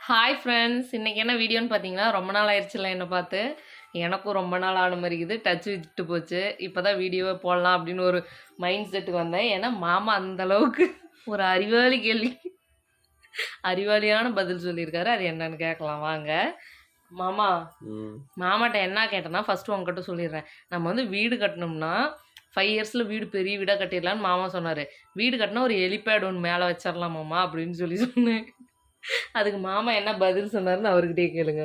Hi friends, இன்றைக்கி என்ன வீடியோன்னு பார்த்தீங்கன்னா, ரொம்ப நாள் ஆயிடுச்சுல என்னை பார்த்து. எனக்கும் ரொம்ப நாள் ஆன மாதிரி இருக்குது. டச் விட்டு போச்சு. இப்போ தான் வீடியோவை போடலாம் அப்படின்னு ஒரு மைண்ட் செட்டுக்கு வந்தேன். ஏன்னா மாமா அந்தளவுக்கு ஒரு அறிவாளியான பதில் சொல்லியிருக்காரு. அது என்னன்னு கேட்கலாம் வாங்க. மாமா, மாமாட்ட என்ன கேட்டேன்னா, ஃபஸ்ட்டு உங்ககிட்ட சொல்லிடுறேன். நம்ம வந்து வீடு கட்டணும்னா 5 இயர்ஸில் வீடு பெரிய வீடாக கட்டிடலான்னு மாமா சொன்னார். வீடு கட்டினா ஒரு ஹெலிபேட் ஒன்று மேலே வச்சிடலாம் மாமா அப்படின்னு சொன்னேன். அதுக்கு மாமா என்ன பதில் சொன்னாருன்னு அவர்கிட்டயே கேளுங்க.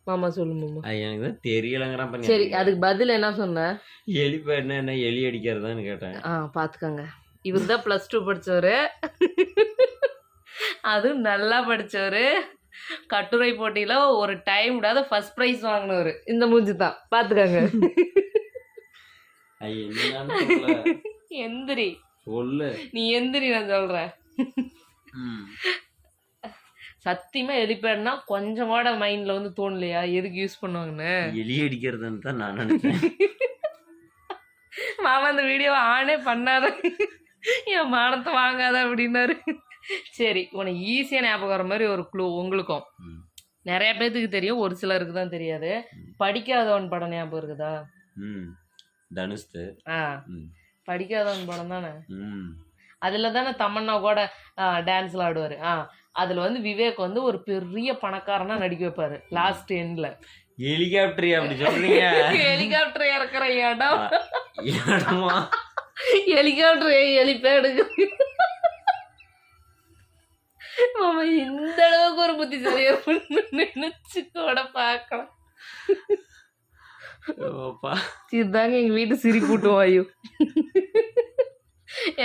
மாமா சொல்லு மாமா. எனக்கு தான் தெரியலங்கிறான். சரி, அதுக்கு பதில் என்ன சொன்ன? எலி பேர்னா என்ன, எலி அடிக்கிறதான்னு கேட்டேன். பார்த்துக்கோங்க. இவர் தான் +2 படித்தவர், அதுவும் நல்லா படித்தவர். கட்டுரை போட்டியில் ஒரு டைம் விடாத ஃபர்ஸ்ட் ப்ரைஸ் வாங்கினவர். இந்த மூஞ்சி தான் பார்த்துக்கோங்க. எந்திரி சொல்லு, நீ எந்திரி, நான் சொல்கிறேன். சத்தியமாக ஹெலிபேட்னா கொஞ்சம் கூட மைண்டில் வந்து தோணலையா எதுக்கு யூஸ் பண்ணுவாங்கன்னு? எலி அடிக்கிறதுன்னு தான் நான் நினைச்சேன். மாமா இந்த வீடியோவை ஆனே பண்ணாத, என் மானத்தை வாங்காத அப்படின்னாரு. சரி, உனக்கு ஈஸியாக ஞாபகம் வர மாதிரி ஒரு க்ளூ உங்களுக்கும். நிறைய பேர்த்துக்கு தெரியும், ஒரு சிலருக்கு தான் தெரியாது. படிக்காதவன் படம் ஞாபகம் இருக்குதா? தனுஷ். படிக்காதவன் படம் தானே. அதில் தானே தமன்னா கூட டான்ஸில் ஆடுவார். அதில் வந்து விவேக் வந்து ஒரு பெரிய பணக்காரனாக நடிக்க வைப்பார் லாஸ்ட் எண்டில். ஹெலிகாப்டர் அப்படி சொல்றீங்க? ஹெலிகாப்டர் இறக்குற இடம் ஹெலிகாப்டர் ஹெலிபேடுக்கு. மாமா இந்த அளவுக்கு ஒரு புத்திசாலியா நினைச்சு கூட பார்க்கலாம். இதுதாங்க எங்க வீட்டு சிரிப்பூட்டு வாயு.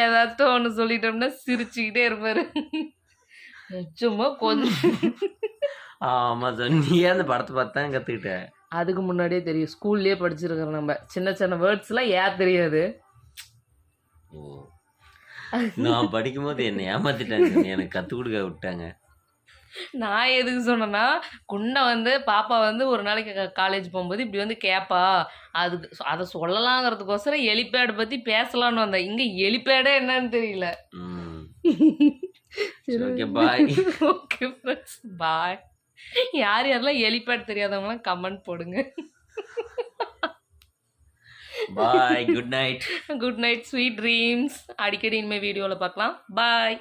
ஏதாச்சும் ஒன்று சொல்லிட்டோம்னா சிரிச்சுக்கிட்டே இருப்பாரு. சும்மா கொஞ்சம். ஆமா சார், நீ அந்த படத்தை பார்த்து தான் கற்றுக்கிட்டேன். அதுக்கு முன்னாடியே தெரியும், ஸ்கூல்லேயே படிச்சிருக்கிறோம் நம்ம. சின்ன சின்ன வேர்ட்ஸ்லாம் ஏன் தெரியாது. ஓ, நான் படிக்கும்போது என்னை ஏமாத்திட்டாங்க, எனக்கு கற்றுக் கொடுக்க விட்டாங்க. நான் எதுக்கு சொன்னேன்னா, குண்டை வந்து பாப்பா வந்து ஒரு நாளைக்கு காலேஜ் போகும்போது இப்படி வந்து கேட்பா, அதுக்கு அதை சொல்லலாங்கிறதுக்கோசரம் ஹெலிபேடை பற்றி பேசலான்னு வந்தேன். இங்கே ஹெலிபேடே என்னன்னு தெரியல. Okay bye. Okay friends, bye. யார் யாரெல்லாம் ஹெலிபேட் தெரியாதவங்களாம் கமெண்ட் போடுங்க. Bye, good night. Good night, sweet dreams. அடிக்கடி இனிமேல் வீடியோவில் பார்க்கலாம். பாய்.